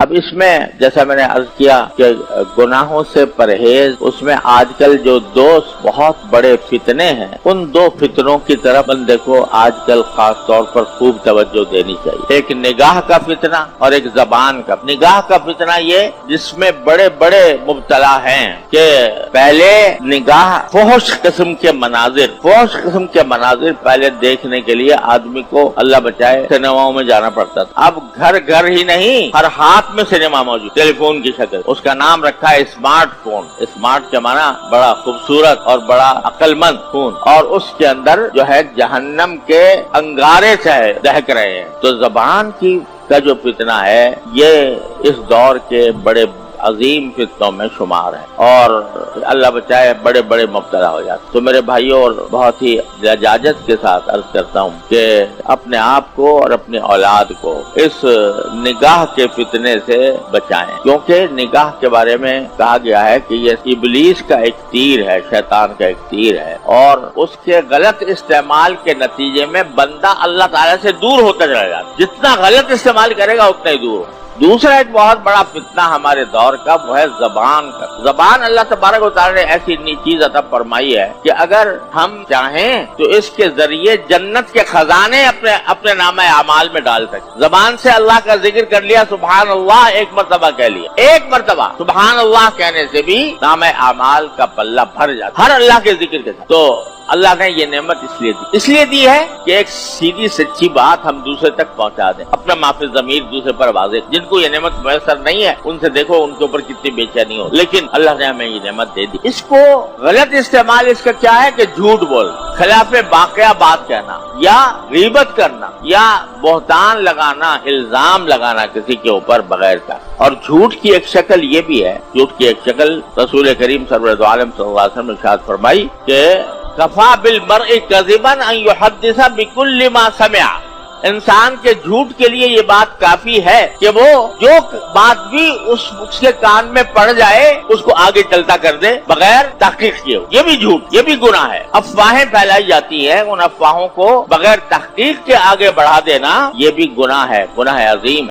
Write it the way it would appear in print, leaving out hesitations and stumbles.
اب اس میں جیسا میں نے عرض کیا کہ گناہوں سے پرہیز، اس میں آج کل جو دو بہت بڑے فتنے ہیں، ان دو فتنوں کی طرف بندے کو آج کل خاص طور پر خوب توجہ دینی چاہیے۔ ایک نگاہ کا فتنہ اور ایک زبان کا۔ نگاہ کا فتنہ یہ جس میں بڑے بڑے مبتلا ہیں کہ پہلے نگاہ فحش قسم کے مناظر پہلے دیکھنے کے لیے آدمی کو اللہ بچائے سنیماؤں میں جانا پڑتا تھا۔ اب گھر گھر ہی نہیں، ہر ہاتھ میں سنیما موجود، ٹیلی فون کی شکل۔ اس کا نام رکھا ہے اسمارٹ فون۔ اسمارٹ کے معنی بڑا خوبصورت اور بڑا عقل مند فون، اور اس کے اندر جو ہے جہنم کے انگارے سے دہک رہے ہیں۔ تو زبان کا جو فتنہ ہے یہ اس دور کے بڑے عظیم فتنوں میں شمار ہے، اور اللہ بچائے بڑے بڑے مبتلا ہو جاتے۔ تو میرے بھائیوں، اور بہت ہی لجاجت کے ساتھ عرض کرتا ہوں کہ اپنے آپ کو اور اپنی اولاد کو اس نگاہ کے فتنے سے بچائیں، کیونکہ نگاہ کے بارے میں کہا گیا ہے کہ یہ ابلیس کا ایک تیر ہے، شیطان کا ایک تیر ہے، اور اس کے غلط استعمال کے نتیجے میں بندہ اللہ تعالیٰ سے دور ہوتا چلا جاتا ہے۔ جتنا غلط استعمال کرے گا اتنا ہی دور ہوگا۔ دوسرا ایک بہت بڑا فتنہ ہمارے دور کا وہ ہے زبان کا۔ زبان اللہ تبارک و تعالی نے ایسی چیز عطا فرمائی ہے کہ اگر ہم چاہیں تو اس کے ذریعے جنت کے خزانے اپنے نامہ اعمال میں ڈال سکتے۔ زبان سے اللہ کا ذکر کر لیا، سبحان اللہ ایک مرتبہ کہہ لیا، ایک مرتبہ سبحان اللہ کہنے سے بھی نامہ اعمال کا پلہ بھر جاتا، ہر اللہ کے ذکر کے ساتھ۔ تو اللہ نے یہ نعمت اس لیے دی ہے کہ ایک سیدھی سچی بات ہم دوسرے تک پہنچا دیں، اپنا معافی ضمیر دوسرے پر واضح۔ جن کو یہ نعمت میسر نہیں ہے ان سے دیکھو ان کے اوپر کتنی بے چینی ہو، لیکن اللہ نے ہمیں یہ نعمت دے دی۔ اس کو غلط استعمال اس کا کیا ہے کہ جھوٹ بولنا، خلاف واقعہ بات کہنا، یا غیبت کرنا، یا بہتان لگانا، الزام لگانا کسی کے اوپر بغیر کا۔ اور جھوٹ کی ایک شکل یہ بھی ہے، جھوٹ کی ایک شکل رسول کریم سرور دو عالم صلی اللہ علیہ وسلم نے ارشاد فرمائی کہ کفا بالمرء کذبا ان یحدث بکل ما سمع۔ انسان کے جھوٹ کے لیے یہ بات کافی ہے کہ وہ جو بات بھی اس کے کان میں پڑ جائے اس کو آگے چلتا کر دے بغیر تحقیق کیے۔ یہ بھی جھوٹ، یہ بھی گناہ ہے۔ افواہیں پھیلائی جاتی ہیں، ان افواہوں کو بغیر تحقیق کے آگے بڑھا دینا یہ بھی گناہ ہے، گناہ عظیم ہے۔